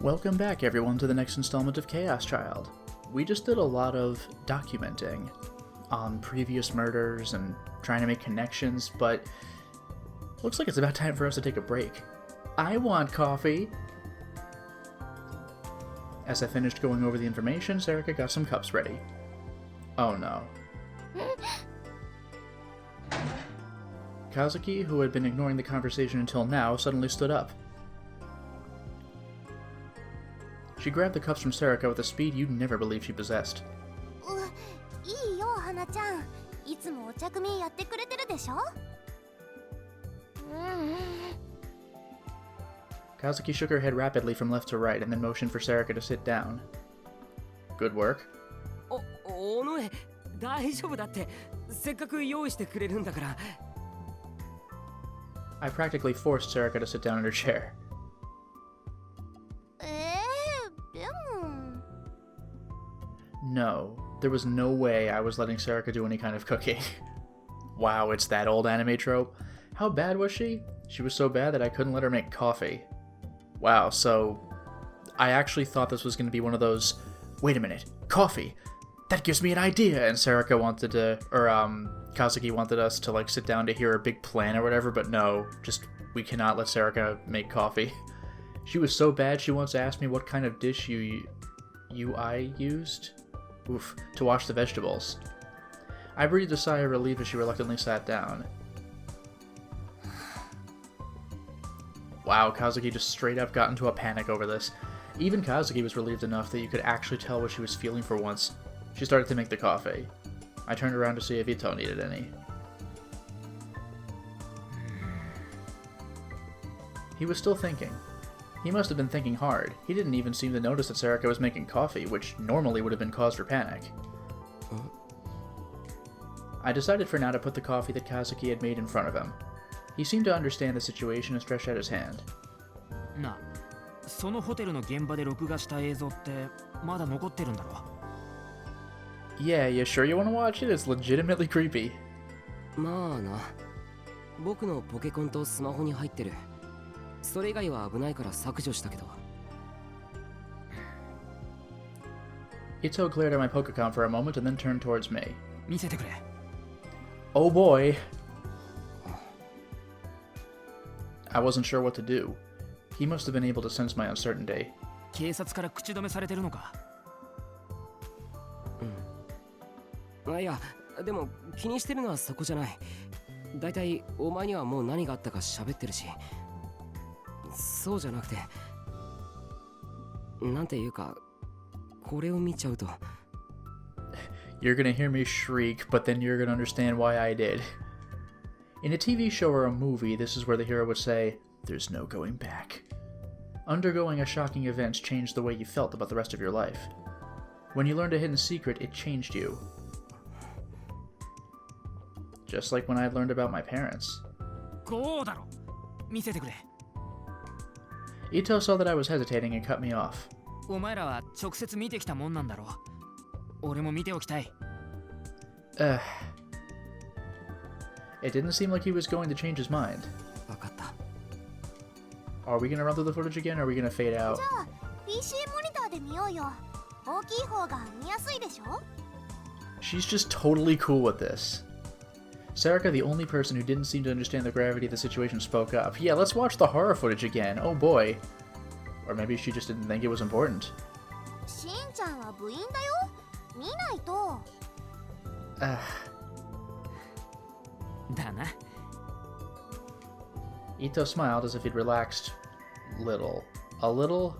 Welcome back everyone to the next installment of Chaos Child. We just did a lot of documenting on previous murders and trying to make connections, but looks like it's about time for us to take a break. I want coffee! As I finished going over the information, Sarika got some cups ready. Oh no. Kazuki, who had been ignoring the conversation until now, suddenly stood up. She grabbed the cups from Sarika with a speed you'd never believe she possessed. Kazuki shook her head rapidly from left to right and then motioned for Sarika to sit down. Good work. I practically forced Sarika to sit down in her chair. No, there was no way I was letting Sarika do any kind of cooking. Wow, it's that old anime trope. How bad was she? She was so bad that I couldn't let her make coffee. Wow, so I actually thought this was going to be one of those, wait a minute, coffee, that gives me an idea, and Sarika wanted to, or Kazuki wanted us to like sit down to hear a big plan or whatever, but no, just, we cannot let Sarika make coffee. She was so bad she once asked me what kind of dish I used? Oof, to wash the vegetables. I breathed a sigh of relief as she reluctantly sat down. Wow, Kazuki just straight up got into a panic over this. Even Kazuki was relieved enough that you could actually tell what she was feeling for once. She started to make the coffee. I turned around to see if Ito needed any. He was still thinking. He must have been thinking hard. He didn't even seem to notice that Sarika was making coffee, which normally would have been cause for panic. I decided for now to put the coffee that Kazuki had made in front of him. He seemed to understand the situation and stretched out his hand. Yeah, you sure you want to watch it? It's legitimately creepy. Ito glared at my Pokecon for a moment and then turned towards me. Oh boy! I wasn't sure what to do. He must have been able to sense my uncertainty. You're gonna hear me shriek, but then you're gonna understand why I did. In a TV show or a movie, this is where the hero would say, "There's no going back." Undergoing a shocking event changed the way you felt about the rest of your life. When you learned a hidden secret, it changed you. Just like when I learned about my parents. Ito saw that I was hesitating and cut me off. It didn't seem like he was going to change his mind. Are we gonna run through the footage again, or are we gonna fade out? She's just totally cool with this. Sarika, the only person who didn't seem to understand the gravity of the situation, spoke up. Yeah, let's watch the horror footage again. Oh boy. Or maybe she just didn't think it was important. Ito smiled as if he'd relaxed a little.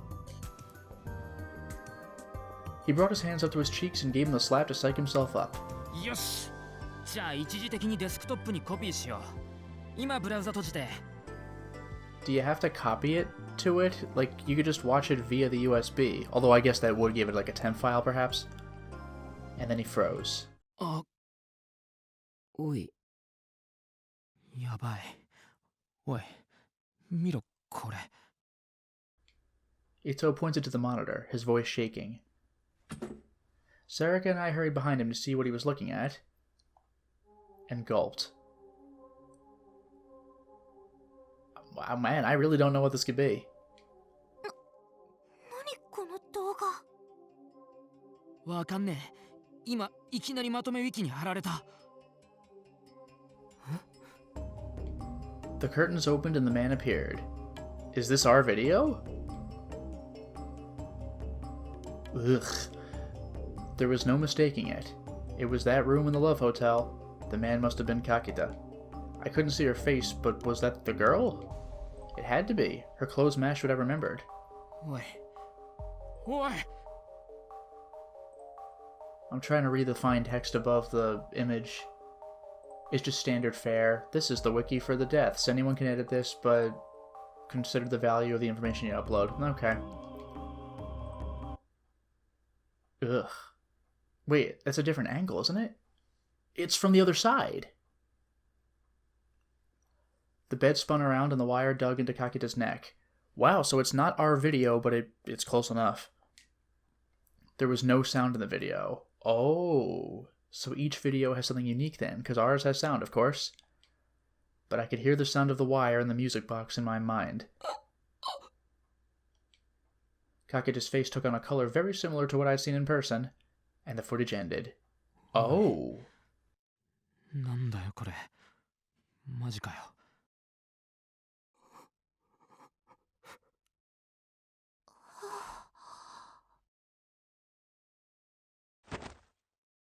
He brought his hands up to his cheeks and gave him a slap to psych himself up. Do you have to copy it to it? Like, you could just watch it via the USB. Although I guess that would give it like a temp file, perhaps. And then he froze. Oi. Yabai. Oi. Miro kore. Ito pointed to the monitor, his voice shaking. Sarika and I hurried behind him to see what he was looking at, and gulped. Wow, man, I really don't know what this could be. 動画。わかんねえ。今いきなりまとめウィキに貼られた。The curtains opened and the man appeared. Is this our video? Ugh. There was no mistaking it. It was that room in the Love Hotel. The man must have been Kakita. I couldn't see her face, but was that the girl? It had to be. Her clothes matched what I remembered. おい。おい。 I'm trying to read the fine text above the image. It's just standard fare. This is the wiki for the deaths. Anyone can edit this, but consider the value of the information you upload. Okay. Ugh. Wait, that's a different angle, isn't it? It's from the other side. The bed spun around and the wire dug into Kakita's neck. Wow, so it's not our video, but it's close enough. There was no sound in the video. Oh, so each video has something unique then, because ours has sound, of course. But I could hear the sound of the wire and the music box in my mind. Kakita's face took on a color very similar to what I'd seen in person, and the footage ended. Oh. なんだよこれ。マジかよ。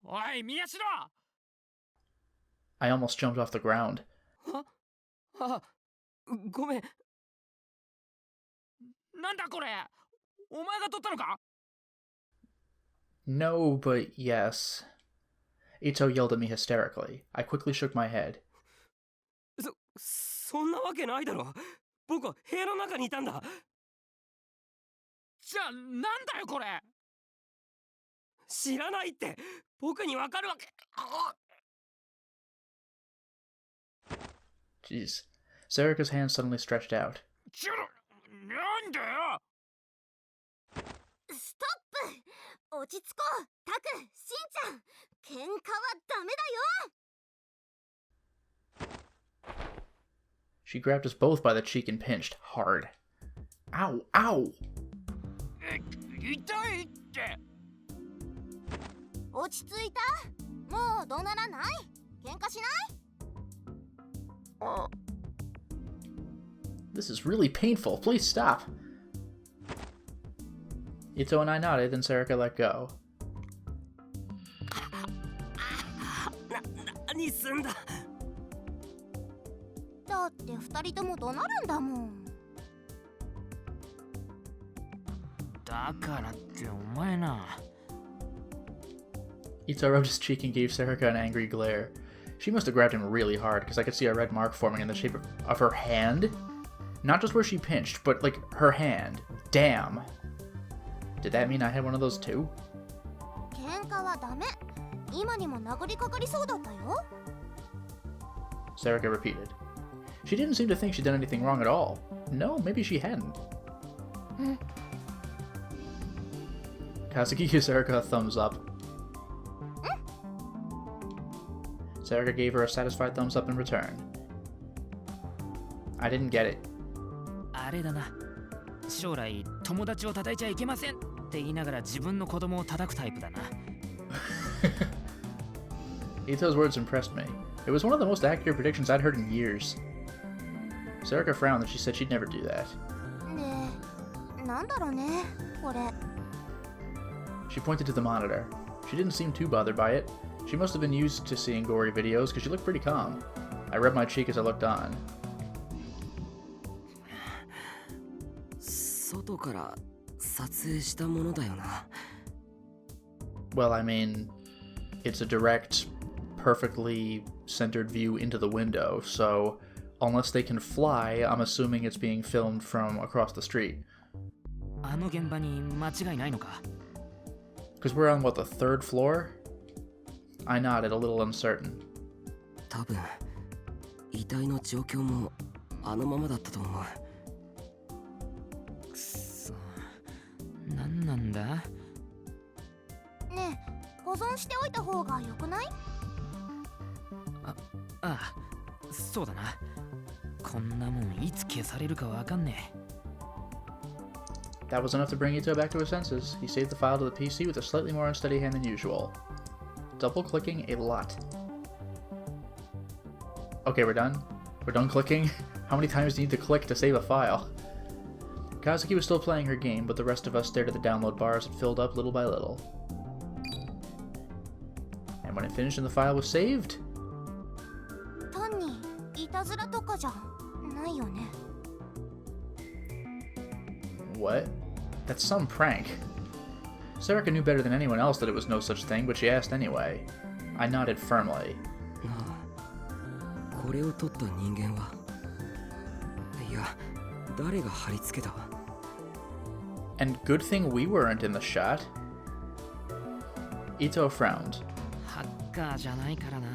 おい、宮代! I almost jumped off the ground. ごめん。なんだこれ。お前が撮ったのか? No, but yes. Ito yelled at me hysterically. I quickly shook my head. そんなわけないだろ。僕は部屋の中にいたんだ。じゃあなんだよこれ。知らないって。僕にわかるわけ。Jeez. Sarika's hand suddenly stretched out. なんだよ。ストップ。落ち着こう。タク、しんちゃん。喧嘩はダメだよ。She grabbed us both by the cheek and pinched hard. Ow, ow! 痛いって。落ち着いた？もう怒鳴らない？喧嘩しない？ This is really painful. Please stop. Ito and I nodded, then Sarika let go. 何すんだ。だって二人とも怒鳴るんだもん。だからってお前な。Ito rubbed his cheek and gave Sarika an angry glare. She must have grabbed him really hard, because I could see a red mark forming in the shape of her hand. Not just where she pinched, but, like, her hand. Damn. Did that mean I had one of those too? 喧嘩はダメ。今にも殴りかかりそうだったよ。Sarika repeated. She didn't seem to think she'd done anything wrong at all. No, maybe she hadn't. Kazuki gave Sarika a thumbs up. Sarika gave her a satisfied thumbs up in return. I didn't get it. あれだな。将来友達を叩いちゃいけませんって言いながら自分の子供を叩くタイプだな。Ito's words impressed me. It was one of the most accurate predictions I'd heard in years. Sarika frowned and she said she'd never do that. ねえ、なんだろうね、これ。She pointed to the monitor. She didn't seem too bothered by it. She must have been used to seeing gory videos because she looked pretty calm. I rubbed my cheek as I looked on. 外から撮影したものだよな。Well, I mean, it's a direct, perfectly centered view into the window, so unless they can fly, I'm assuming it's being filmed from across the street. あの現場に間違いないのか? Because we're on, what, the third floor? I nodded, a little uncertain. 多分、遺体の状況もあのままだったと思う。くそ、何なんだ? ねえ、保存しておいた方が良くない？ああ、そうだな。こんなもんいつ消されるかわかんねえ。That was enough to bring Ito back to his senses. He saved the file to the PC with a slightly more unsteady hand than usual. Double-clicking a lot. Okay, we're done. We're done clicking. How many times do you need to click to save a file? Kazuki was still playing her game, but the rest of us stared at the download bar as it filled up little by little. And when it finished and the file was saved... 単にいたずらとかじゃないよね。 What? That's some prank. Sarika knew better than anyone else that it was no such thing, but she asked anyway. I nodded firmly. これを取った人間は、いや、誰が貼り付けた？ And good thing we weren't in the shot. Ito frowned. ハッカーじゃないからな。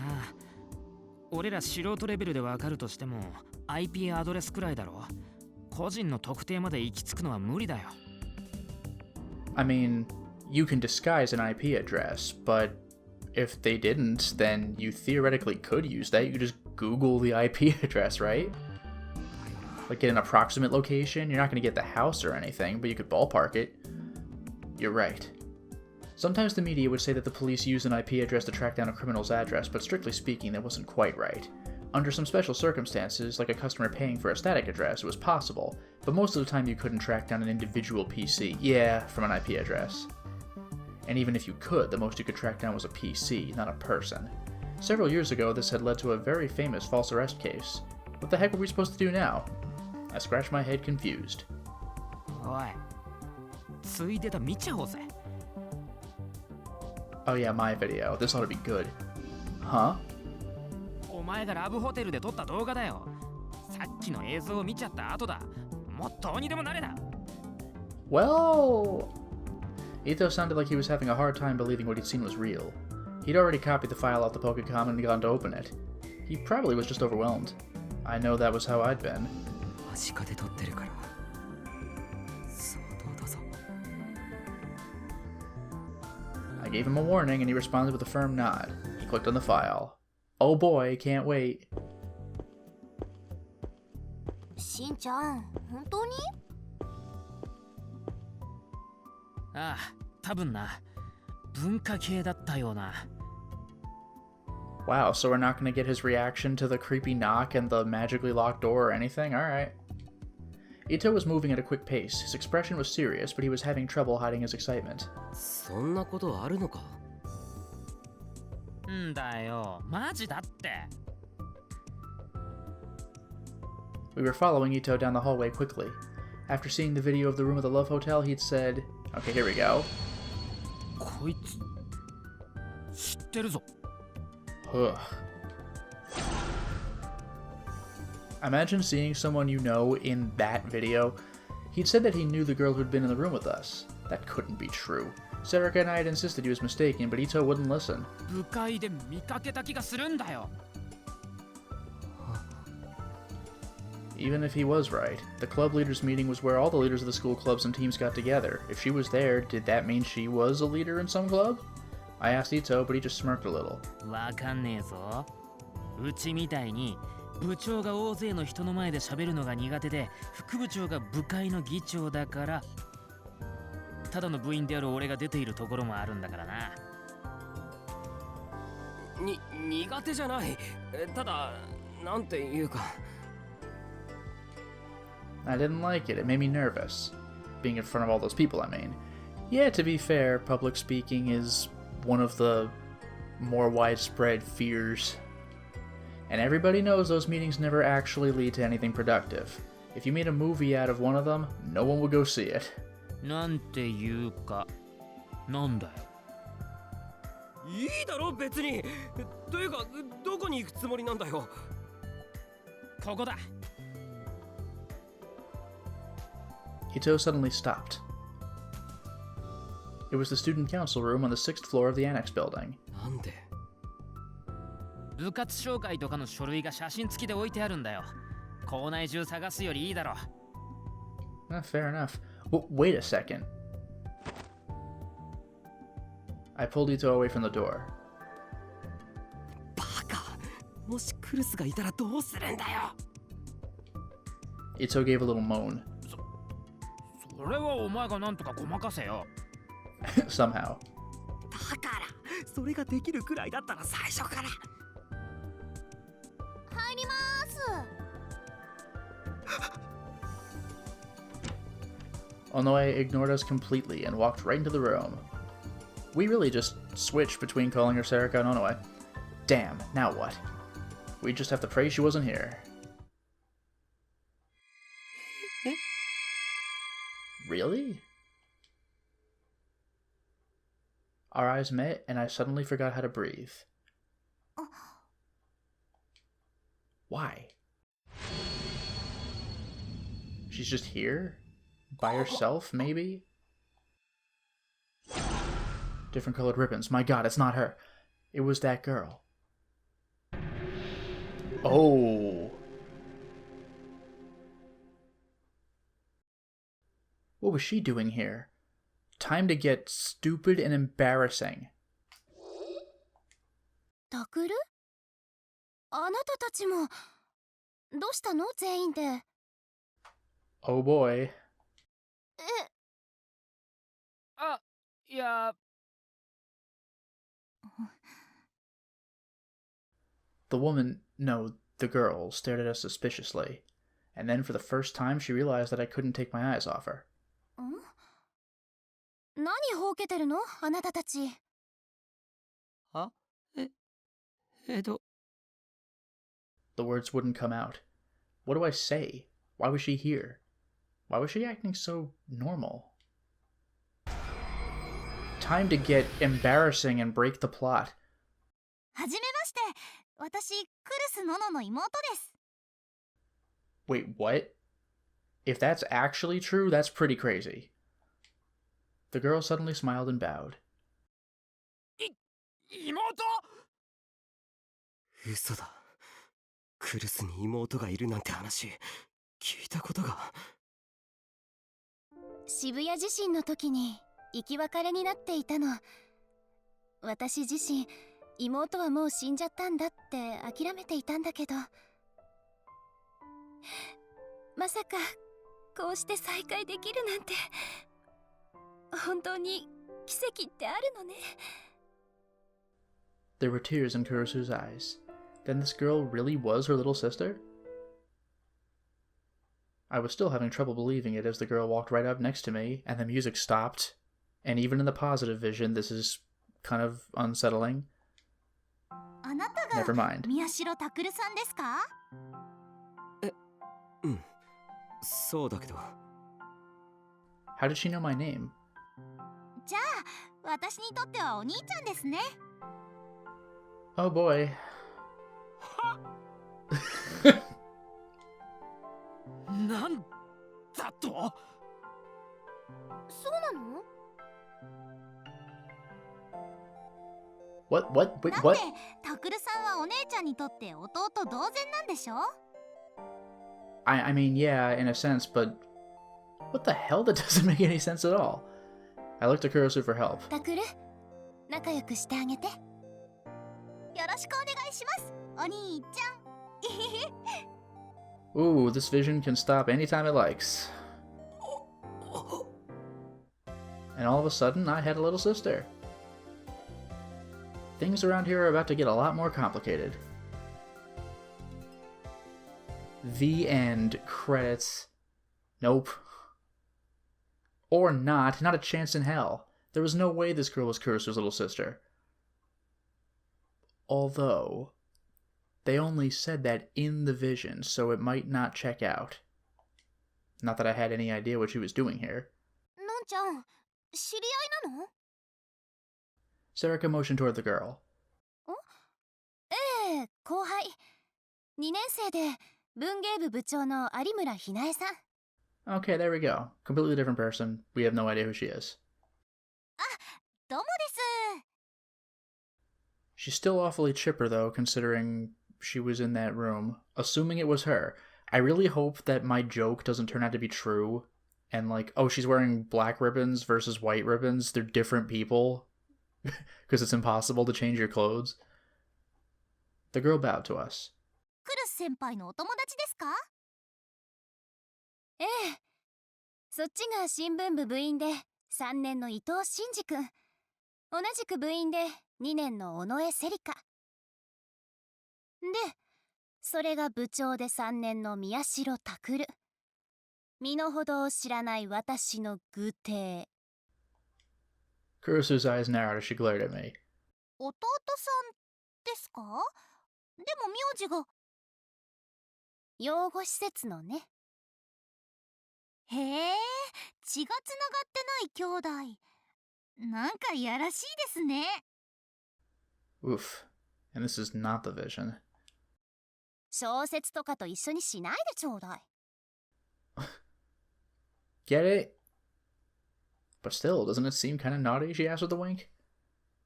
俺ら素人レベルでわかるとしても IP アドレスくらいだろ。個人の特定まで行き着くのは無理だよ。I mean, you can disguise an IP address, but if they didn't, then you theoretically could use that. You could just Google the IP address, right? Like get an approximate location. You're not going to get the house or anything, but you could ballpark it. You're right. Sometimes the media would say that the police used an IP address to track down a criminal's address, but strictly speaking, that wasn't quite right. Under some special circumstances, like a customer paying for a static address, it was possible, but most of the time you couldn't track down an individual PC, from an IP address. And even if you could, the most you could track down was a PC, not a person. Several years ago, this had led to a very famous false arrest case. What the heck were we supposed to do now? I scratched my head, confused. おい、ついでた見ちゃおうぜ。Oh yeah, my video. This ought to be good. Huh? お前がラブホテルで撮った動画だよ。さっきの映像を見ちゃった後だ。もっとどうにでもなれだ。Well... Ito sounded like he was having a hard time believing what he'd seen was real. He'd already copied the file off the Pokecom and gone to open it. He probably was just overwhelmed. I know that was how I'd been. 間近で撮ってるから。相当だぞ。 I gave him a warning and he responded with a firm nod. He clicked on the file. Oh boy, can't wait. しんちゃん、本当に？ああ、多分な。文化系だったような。Wow, so we're not going to get his reaction to the creepy knock and the magically locked door or anything? Alright. Ito was moving at a quick pace. His expression was serious, but he was having trouble hiding his excitement. そんなことあるのか？んだよ、マジだって。We were following Ito down the hallway quickly. After seeing the video of the room of the Love Hotel, he'd said, okay, here we go. こいつ、知ってるぞ。Ugh. Imagine seeing someone you know in that video. He'd said that he knew the girl who'd been in the room with us. That couldn't be true. Sarika and I had insisted he was mistaken, but Ito wouldn't listen. 部会で見かけた気がするんだよ。Even if he was right, the club leaders meeting was where all the leaders of the school clubs and teams got together. If she was there, did that mean she was a leader in some club? I asked Ito, but he just smirked a little. わかんねえぞ。うちみたいに部長が大勢の人の前で喋るのが苦手で、副部長が部会の議長だから、ただの部員である俺が出ているところもあるんだからな。苦手じゃない。ただ、なんていうか。I didn't like it. It made me nervous. Being in front of all those people, I mean. Yeah, to be fair, public speaking is one of the more widespread fears. And everybody knows those meetings never actually lead to anything productive. If you made a movie out of one of them, no one would go see it. なんていうか、なんだよ。いいだろ別に。というか、どこに行くつもりなんだよ。ここだ。Ito suddenly stopped. It was the student council room on the 6th floor of the annex building. なんで？部活紹介とかの書類が写真付きで置いてあるんだよ。校内中探すよりいいだろ。Fair enough. Wait a second. I pulled Ito away from the door. バカ。もしクルスがいたらどうするんだよ。Ito gave a little moan. それはお前がなんとかごまかせよ。Somehow. だからそれができるくらいだったら最初から。入りまーす。 Onoe ignored us completely and walked right into the room. We really just switched between calling her Serika and Onoe. Damn, now what? We just have to pray she wasn't here. Really? Our eyes met, and I suddenly forgot how to breathe. Why? She's just here? By herself, maybe? Different colored ribbons. My god, it's not her. It was that girl. Oh. What was she doing here? Time to get stupid and embarrassing. タクル？あなたたちもどうしたの全員で。 Oh boy. あ、いや。The woman, no, the girl, stared at us suspiciously. And then for the first time she realized that I couldn't take my eyes off her. 何ほうけてるのあなたたち。あ、The words wouldn't come out. What do I say? Why was she here? Why was she acting so normal? Time to get embarrassing and break the plot. はじめまして。私、クルスノノの妹です。 Wait, what? If that's actually true, that's pretty crazy. The girl suddenly smiled and bowed. 妹？嘘だ。クルスに妹がいるなんて話聞いたことが。渋谷地震の時に生き別れになっていたの。私自身、妹はもう死んじゃったんだって諦めていたんだけど、まさかこうして再会できるなんて、本当に奇跡ってあるのね。 There were tears in Kurisu's eyes. Then this girl really was her little sister? I was still having trouble believing it as the girl walked right up next to me and the music stopped. And even in the positive vision, this is kind of unsettling. あなた Never が mind. 宮代タクルさんですか？うん、そうだけど。How did she know my name? じゃあ、私にとってはお兄ちゃんですね。 Oh boy. なんだと？そうなの？ What? だ Wait, って what? タクルさんはお姉ちゃんにとって弟同然なんでしょ？ I mean, yeah, in a sense, but what the hell? That doesn't make any sense at all. I looked to Kurisu for help. タクル、仲良くしてあげて。よろしくお願いします、お兄ちゃん。 Ooh, this vision can stop anytime it likes. And all of a sudden, I had a little sister. Things around here are about to get a lot more complicated. The end. Credits. Nope. Or not. Not a chance in hell. There was no way this girl was Kurisu's little sister. Although, they only said that in the vision, so it might not check out. Not that I had any idea what she was doing here. のんちゃん、知り合いなの？ Serika motioned toward the girl. ええ、後輩。2年生で文芸部部長の有村ひなえさん。 Okay, there we go. Completely different person. We have no idea who she is. どうもです。 She's still awfully chipper, though, considering she was in that room. Assuming it was her. I really hope that my joke doesn't turn out to be true. And like, oh, she's wearing black ribbons versus white ribbons. They're different people. Because it's impossible to change your clothes. The girl bowed to us. クルス先輩のお友達ですか？ええ。そっちが新聞部部員で3年の伊藤真二くん、同じく部員で2年の尾上セリカで、それが部長で3年の宮代拓。身の程を知らない私の愚弟。 Kurisu's eyes narrowed as she glared at me. 弟さんですか？でも名字が養護施設のね。へえ、血がつながってない兄弟。なんかいやらしいですね。 Oof. And this is not the vision. 小説とかと一緒にしないでちょうだい。Get it? But still, doesn't it seem kind of naughty? She asked with a wink.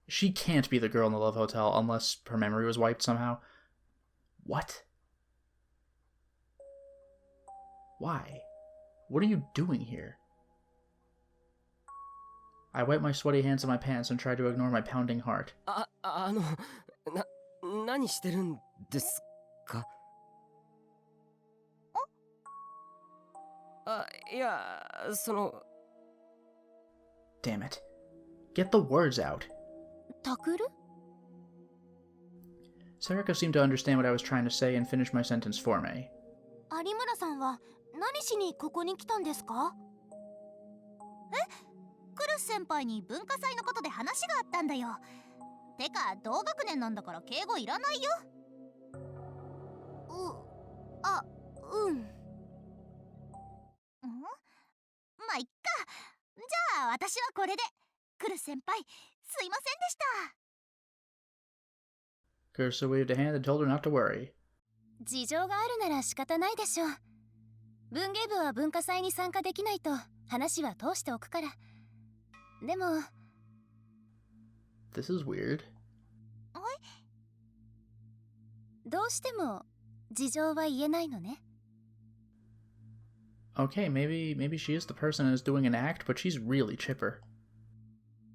She can't be the girl in the Love Hotel unless her memory was wiped somehow. What? Why? What are you doing here? I wiped my sweaty hands on my pants and tried to ignore my pounding heart. 何してるんですか？いや、Damn it. Get the words out. タクル？ Sarika seemed to understand what I was trying to say and finished my sentence for me. 有村さんは何しにここに来たんですか？クルス先輩に文化祭のことで話があったんだよ。てか同学年なんだから敬語いらないよ。うん。まあいっか。じゃあ私はこれで。クルス先輩、すいませんでした。Kurisa waved a hand and told her not to worry. 事情があるなら仕方ないでしょう。文芸部は文化祭に参加できないと話は通しておくから。でも This is weird. どうしても事情は言えないのね。 Okay, maybe she is the person and is doing an act, but she's really chipper.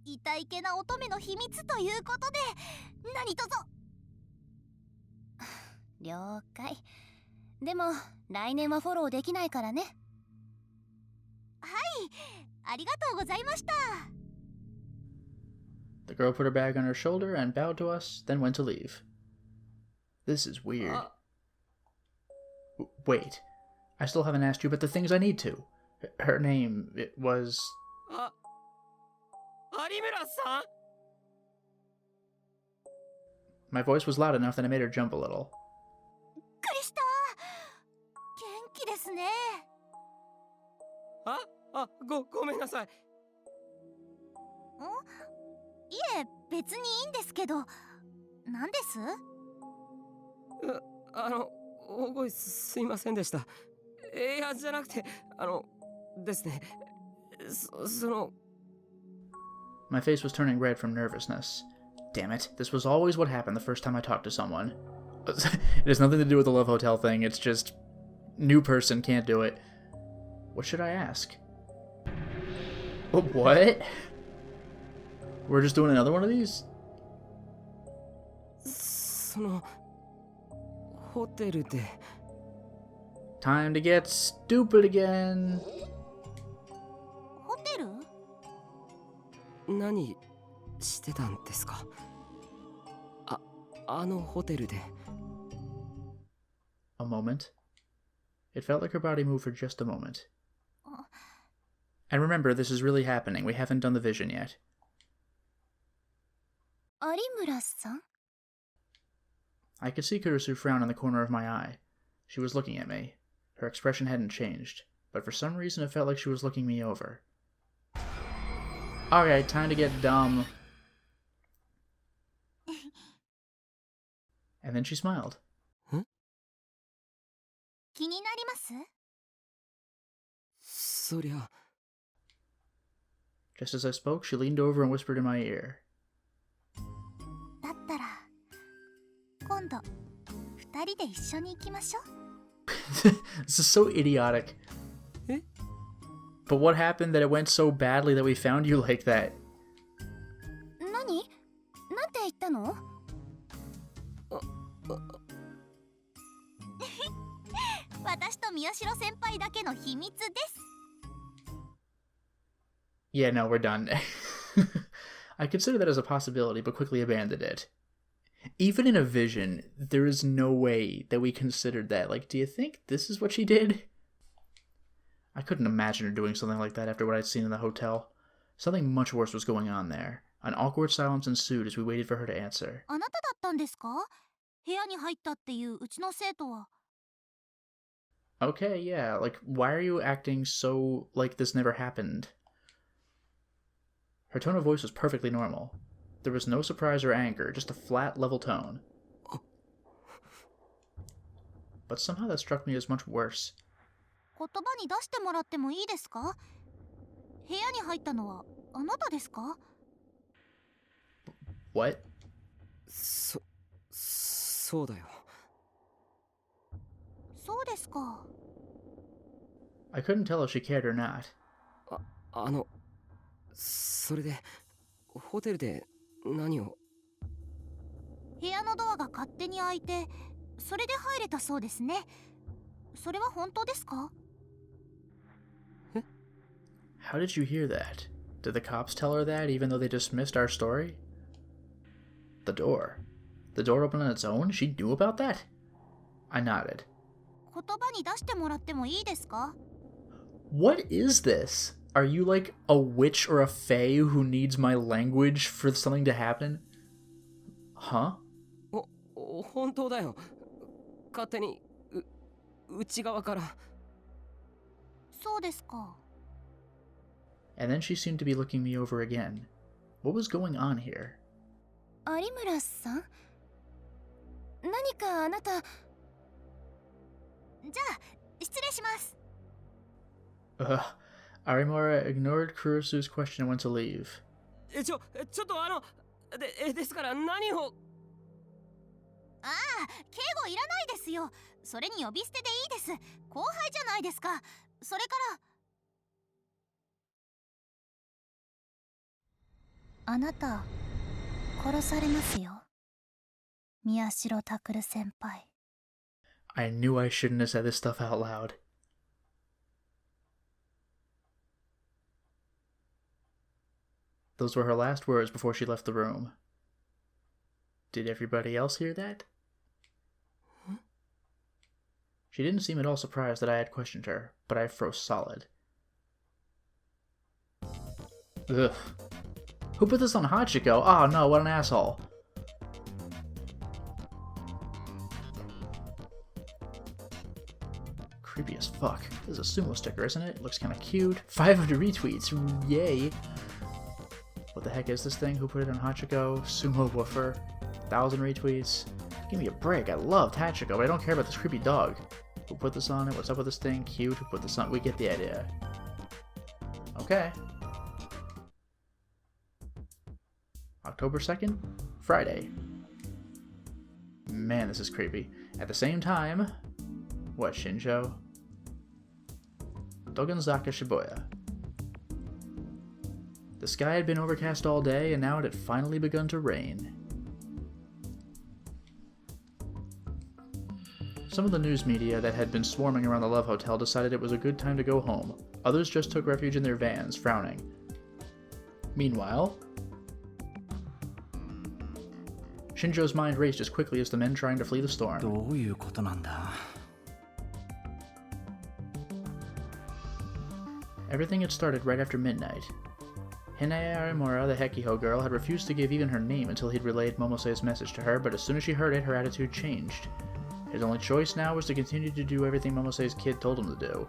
痛いけな乙女の秘密ということで何卒了解。でも来年はフォローできないからね。はい、ありがとうございました。 The girl put her bag on her shoulder and bowed to us, then went to leave. This is weird. Wait, I still haven't asked you about the things I need to. Her name, it was... 有村さん？ My voice was loud enough that I made her jump a little. びっくりした。元気ですね。ごめんなさい。いえ、別にいいんですけど。何です？大声すいませんでした。いや、じゃなくて、ですね。My face was turning red from nervousness. Damn it, this was always what happened the first time I talked to someone. It has nothing to do with the Love Hotel thing, it's just... new person can't do it. What should I ask? What? We're just doing another one of these? ホテルで Time to get stupid again. ホテル？何してたんですか？あのホテルで。A moment. It felt like her body moved for just a moment. And remember, this is really happening. We haven't done the vision yet. 有村さん？ I could see Kurisu frown in the corner of my eye. She was looking at me. Her expression hadn't changed, but for some reason it felt like she was looking me over. Alright, time to get dumb. And then she smiled. 気になります？そりゃ。 Just as I spoke, she leaned over and whispered in my ear. だったら今度二人で一緒に行きましょう。 This is so idiotic. Eh? But what happened that it went so badly that we found you like that? 何？なんて言ったの？私と宮代先輩だけの秘密です。Yeah, no, we're done. I considered that as a possibility, but quickly abandoned it. Even in a vision, there is no way that we considered that. Like, do you think this is what she did? I couldn't imagine her doing something like that after what I'd seen in the hotel. Something much worse was going on there. An awkward silence ensued as we waited for her to answer. あなただったんですか？部屋に入ったっていううちの生徒は。 Okay, yeah, like, why are you acting so like this never happened? Her tone of voice was perfectly normal. There was no surprise or anger, just a flat, level tone. But somehow that struck me as much worse. 言葉に出してもらってもいいですか？部屋に入ったのはあなたですか？ What? そうだよ。そうですか。 I couldn't tell if she cared or not. それでホテルで何を？部屋のドアが勝手に開いて、それで入れたそうですね。それは本当ですか？ How did you hear that? Did the cops tell her that even though they dismissed our story? The door. The door opened on its own? She knew about that? I nodded. 言葉に出してもらってもいいですか？ What is this? Are you like a witch or a fae who needs my language for something to happen? Huh? 本当だよ。勝手に内側から。そうですか。 And then she seemed to be looking me over again. What was going on here? 有村さん？何かあなた。じゃあ、失礼します。 Arimura ignored Kurusu's question and went to leave. ちょっとですから何を？ああ、敬語いらないですよ。それに呼び捨てでいいです。後輩じゃないですか。それから。あなた、殺されますよ。宮代拓先輩。I knew I shouldn't have said this stuff out loud. Those were her last words before she left the room. Did everybody else hear that? She didn't seem at all surprised that I had questioned her, but I froze solid. Ugh. Who put this on Hachiko? Oh no, what an asshole. Creepy as fuck. This is a sumo sticker, isn't it? Looks kinda cute. 500 retweets, yay! What the heck is this thing? Who put it on Hachiko? Sumo woofer. 1,000 retweets. Give me a break, I loved Hachiko, but I don't care about this creepy dog. Who put this on it? What's up with this thing? Cute. Who put this on? We get the idea. Okay. October 2nd? Friday. Man, this is creepy. At the same time... What, Shinjo? Dogonzaka Shibuya. The sky had been overcast all day, and now it had finally begun to rain. Some of the news media that had been swarming around the Love Hotel decided it was a good time to go home. Others just took refuge in their vans, frowning. Meanwhile, Shinjo's mind raced as quickly as the men trying to flee the storm. どういうことなんだ? Everything had started right after midnight. Hinaya Arimura, the Hekiho girl, had refused to give even her name until he'd relayed Momose's message to her, but as soon as she heard it, her attitude changed. His only choice now was to continue to do everything Momose's kid told him to do.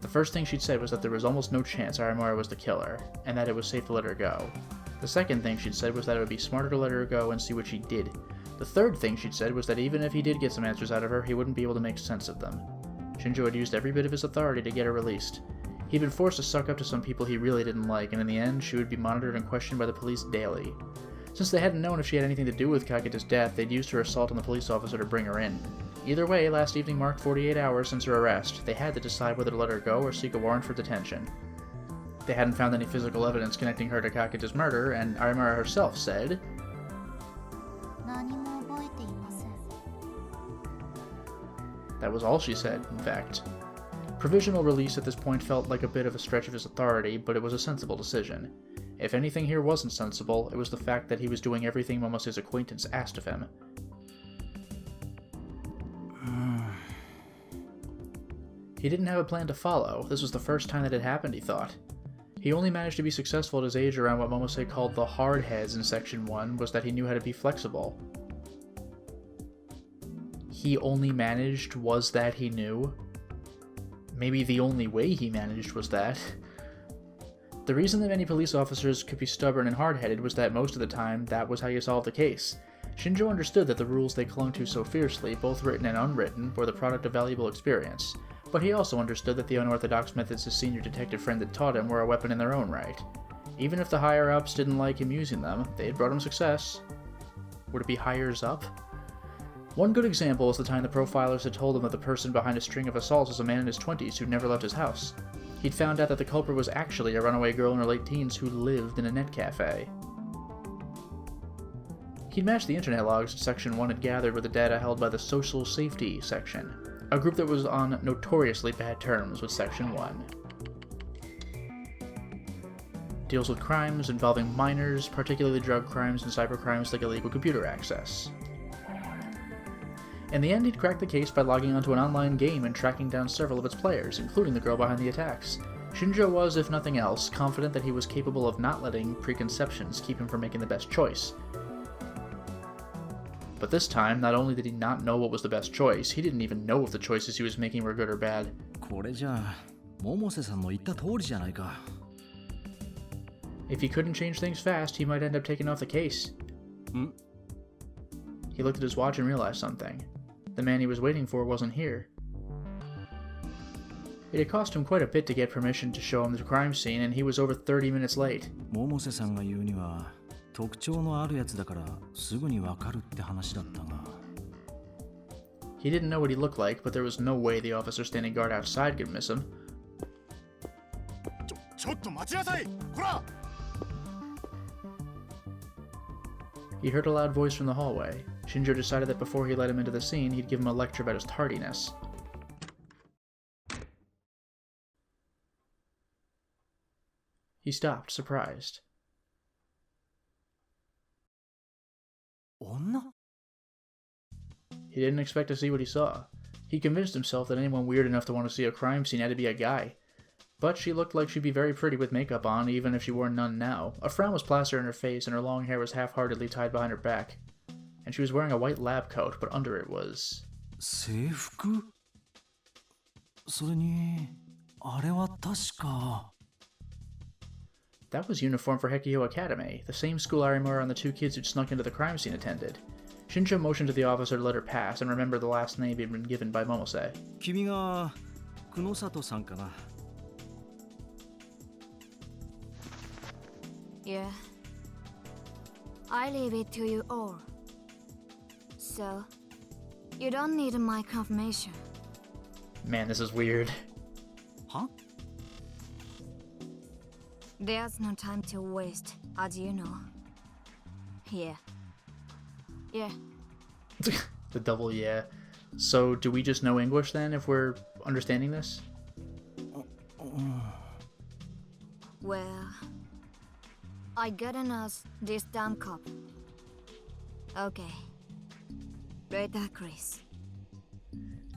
The first thing she'd said was that there was almost no chance Arimura was the killer, and that it was safe to let her go. The second thing she'd said was that it would be smarter to let her go and see what she did. The third thing she'd said was that even if he did get some answers out of her, he wouldn't be able to make sense of them. Shinjo had used every bit of his authority to get her released. He'd been forced to suck up to some people he really didn't like, and in the end, she would be monitored and questioned by the police daily. Since they hadn't known if she had anything to do with Kageda's death, they'd used her assault on the police officer to bring her in. Either way, last evening marked 48 hours since her arrest. They had to decide whether to let her go or seek a warrant for detention. They hadn't found any physical evidence connecting her to Kageda's murder, and Arimura herself said, 何も覚えていません。 That was all she said, in fact. Provisional release at this point felt like a bit of a stretch of his authority, but it was a sensible decision. If anything here wasn't sensible, it was the fact that he was doing everything Momose's acquaintance asked of him. He didn't have a plan to follow. This was the first time that it happened, he thought. He only managed to be successful at his age around what Momose called the hard heads in Section 1 was that he knew how to be flexible. He only managed was that he knew? Maybe the only way he managed was that. The reason that many police officers could be stubborn and hard-headed was that most of the time, that was how you solved the case. Shinjo understood that the rules they clung to so fiercely, both written and unwritten, were the product of valuable experience. But he also understood that the unorthodox methods his senior detective friend had taught him were a weapon in their own right. Even if the higher-ups didn't like him using them, they had brought him success. Would it be higher-up? One good example is the time the profilers had told him that the person behind a string of assaults was a man in his 20s who'd never left his house. He'd found out that the culprit was actually a runaway girl in her late teens who lived in a net cafe. He'd matched the internet logs Section 1 had gathered with the data held by the Social Safety section, a group that was on notoriously bad terms with Section 1. Deals with crimes involving minors, particularly drug crimes and cybercrimes like illegal computer access. In the end, he'd cracked the case by logging onto an online game and tracking down several of its players, including the girl behind the attacks. Shinjo was, if nothing else, confident that he was capable of not letting preconceptions keep him from making the best choice. But this time, not only did he not know what was the best choice, he didn't even know if the choices he was making were good or bad. これじゃあ、百瀬さんの言った通りじゃないか。If he couldn't change things fast, he might end up taking off the case. He looked at his watch and realized something. The man he was waiting for wasn't here. It had cost him quite a bit to get permission to show him the crime scene, and he was over 30 minutes late. 百瀬さんが言うには、特徴のあるやつだからすぐにわかるって話だったが。He didn't know what he looked like, but there was no way the officer standing guard outside could miss him. ちょっと待ちなさい！こら！ He heard a loud voice from the hallway. Shinjo decided that before he let him into the scene, he'd give him a lecture about his tardiness. He stopped, surprised. 女? He didn't expect to see what he saw. He convinced himself that anyone weird enough to want to see a crime scene had to be a guy. But she looked like she'd be very pretty with makeup on, even if she wore none now. A frown was plastered on her face, and her long hair was half-heartedly tied behind her back. And she was wearing a white lab coat, but under it was... 制服? それに、あれは確か... That was uniform for Hekiho Academy, the same school Arimura and the two kids who'd snuck into the crime scene attended. Shinjo motioned to the officer to let her pass and remembered the last name he'd been given by Momose. 君が久野里さんかな? Yeah. I leave it to you all. So, you don't need my confirmation. Man, this is weird. Huh? There's no time to waste, as you know. Here. Yeah. The double yeah. So, do we just know English then, if we're understanding this? Well, I gotten us this damn cup. Okay. Later, Chris.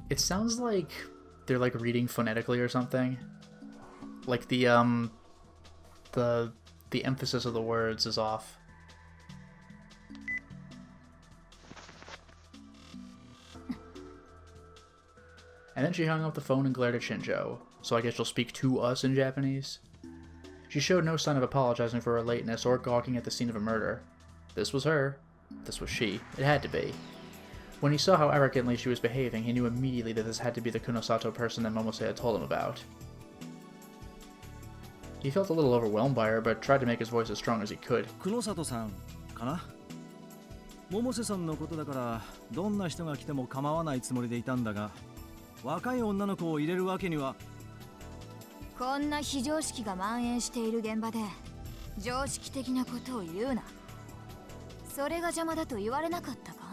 It sounds like they're like reading phonetically or something. Like the emphasis of the words is off. And then she hung up the phone and glared at Shinjo. So I guess she'll speak to us in Japanese? She showed no sign of apologizing for her lateness or gawking at the scene of a murder. This was her. This was she. It had to be. When he saw how arrogantly she was behaving, he knew immediately that this had to be the Kunosato person that Momose had told him about. He felt a little overwhelmed by her, but tried to make his voice as strong as he could. 久野里さんかな? 百瀬さんのことだからどんな人が来ても構わないつもりでいたんだが、若い女の子を入れるわけには。こんな非常識が蔓延している現場で常識的なことを言うな。それが邪魔だと言われなかったか?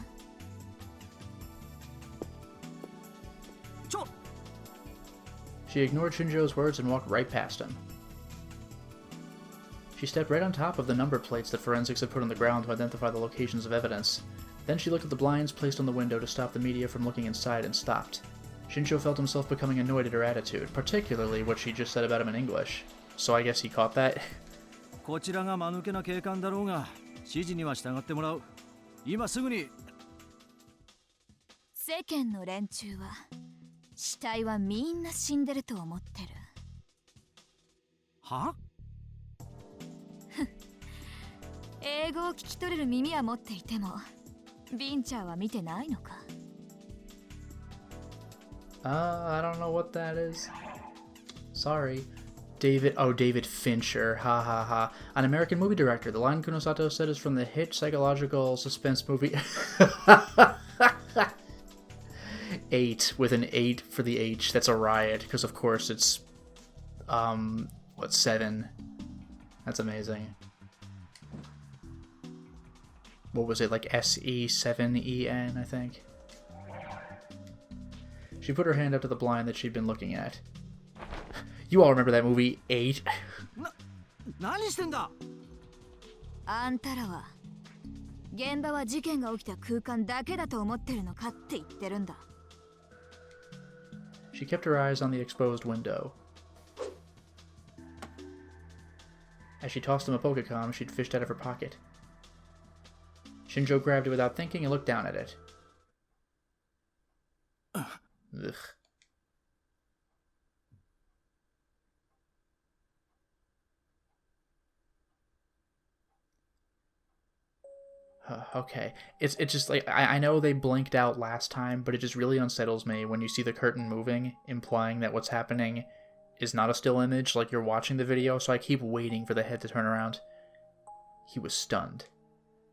She ignored Shinjo's words and walked right past him. She stepped right on top of the number plates that forensics had put on the ground to identify the locations of evidence. Then she looked at the blinds placed on the window to stop the media from looking inside and stopped. Shinjo felt himself becoming annoyed at her attitude, particularly what she just said about him in English. So I guess he caught that? こちらが間抜けな警官だろうが、指示には従ってもらう。今すぐに。世間の連中は死体はみんな死んでると思ってる。は？英語を聞き取れる耳は持っていても、ビンチャーは見てないのか？ I don't know what that is. Sorry. David Fincher, ha ha ha. An American movie director. The line Kunosato said is from the hit psychological suspense movie 8, with an 8 for the H. That's a riot, because of course it's, 7? That's amazing. What was it, like SE7EN, I think? She put her hand up to the blind that she'd been looking at. You all remember that movie, 8? 何してんだ？あんたらは現場は事件が起きた空間だけだと思ってるのかって言ってるんだ。She kept her eyes on the exposed window. As she tossed him a Pokecom she'd fished out of her pocket. Shinjo grabbed it without thinking and looked down at it. Ugh. Okay. It's just like, I know they blinked out last time, but it just really unsettles me when you see the curtain moving, implying that what's happening is not a still image, like you're watching the video, so I keep waiting for the head to turn around. He was stunned.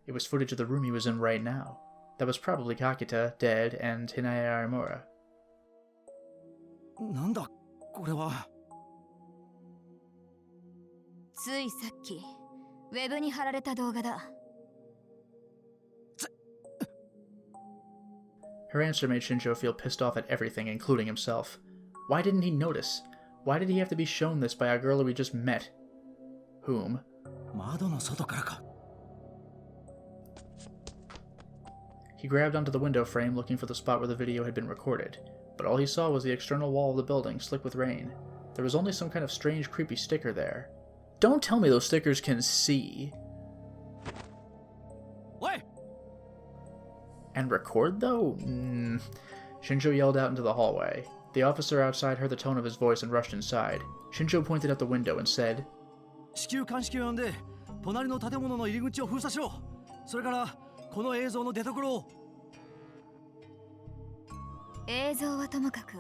It was footage of the room he was in right now. That was probably Kakita, dead, and Hinaya Arimura. なんだこれは。ついさっきウェブに貼られた動画だ。Her answer made Shinjo feel pissed off at everything, including himself. Why didn't he notice? Why did he have to be shown this by a girl who he just met? Whom? 窓の外からか。He grabbed onto the window frame looking for the spot where the video had been recorded, but all he saw was the external wall of the building slick with rain. There was only some kind of strange, creepy sticker there. Don't tell me those stickers can see. What? And record, though? Shinjo yelled out into the hallway. The officer outside heard the tone of his voice and rushed inside. Shinjo pointed out the window and said, 至急鑑識を呼んで、隣の建物の入り口を封鎖しろ。それから、この映像の出所を。映像はともかく、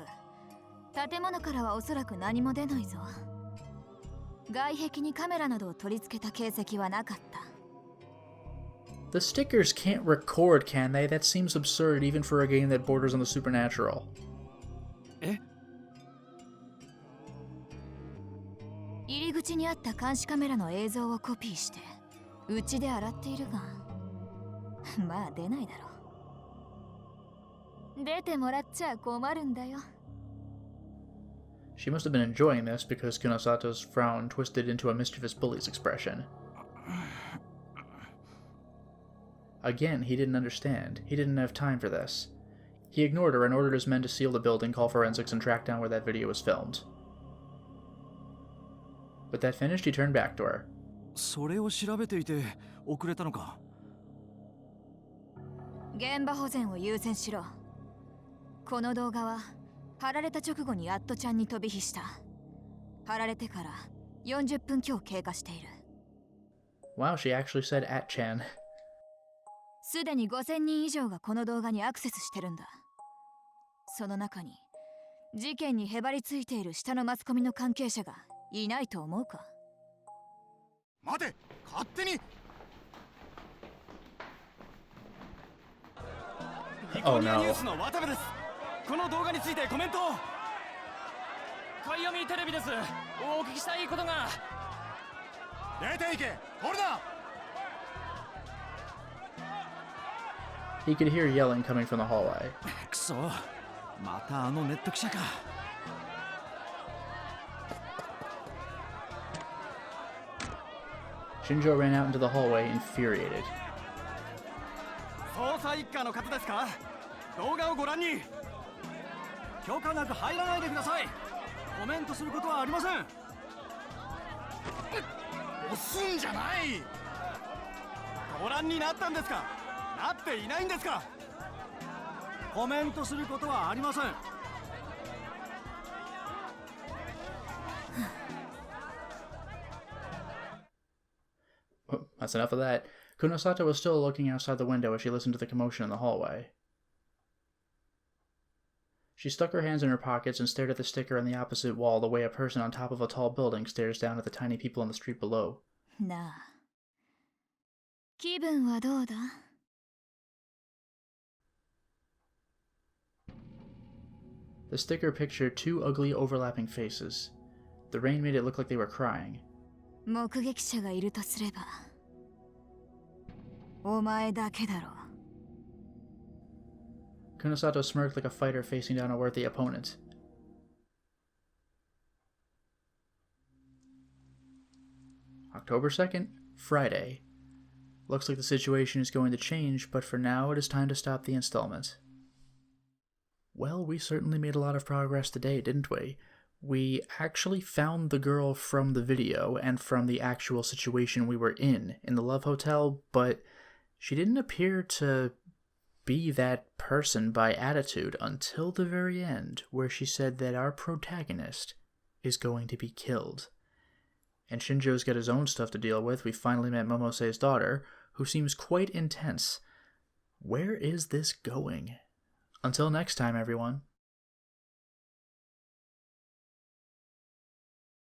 建物からはおそらく何も出ないぞ。外壁にカメラなどを取り付けた形跡はなかった。The stickers can't record, can they? That seems absurd even for a game that borders on the supernatural. え？入り口にあった監視カメラの映像をコピーして、うちで洗っているが、まあ出ないだろう。出てもらっちゃ困るんだよ。She must have been enjoying this because Kunosato's frown twisted into a mischievous bully's expression. Again, he didn't understand. He didn't have time for this. He ignored her and ordered his men to seal the building, call forensics, and track down where that video was filmed. With that finished, he turned back to her. それを調べていて遅れたのか。現場保全を優先しろ。この動画は貼られた直後にアットちゃんに飛び火した。貼られてから40分強経過している。Wow, she actually said at-chan. すでに5000人以上がこの動画にアクセスしてるんだ。その中に事件にへばりついている下のマスコミの関係者がいないと思うか？待て、勝手に。Oh no. ニュースの渡部です。この動画についてコメントを。カイアミテレビです。お聞きしたいことが。出ていけ、ほら。He could hear yelling coming from the hallway. くそ、またあのネット記者か。Shinjo ran out into the hallway, infuriated. 捜査一課の方ですか？動画をご覧に。許可なく入らないでください。コメントすることはありません。押すんじゃない。ご覧になったんですか？なっていないんですか？コメントすることはありません。Oh, that's enough of that. Kunosato was still looking outside the window as she listened to the commotion in the hallway. She stuck her hands in her pockets and stared at the sticker on the opposite wall the way a person on top of a tall building stares down at the tiny people on the street below. なあ、気分はどうだ? The sticker pictured two ugly overlapping faces. The rain made it look like they were crying. 目撃者がいるとすれば、お前だけだろ。Kunosato smirked like a fighter facing down a worthy opponent. October 2nd, Friday. Looks like the situation is going to change, but for now it is time to stop the installment. Well, we certainly made a lot of progress today, didn't we? We actually found the girl from the video and from the actual situation we were in the Love Hotel, but she didn't appear to be that person by attitude until the very end, where she said that our protagonist is going to be killed. And Shinjo's got his own stuff to deal with. We finally met Momose's daughter, who seems quite intense. Where is this going? Until next time, everyone.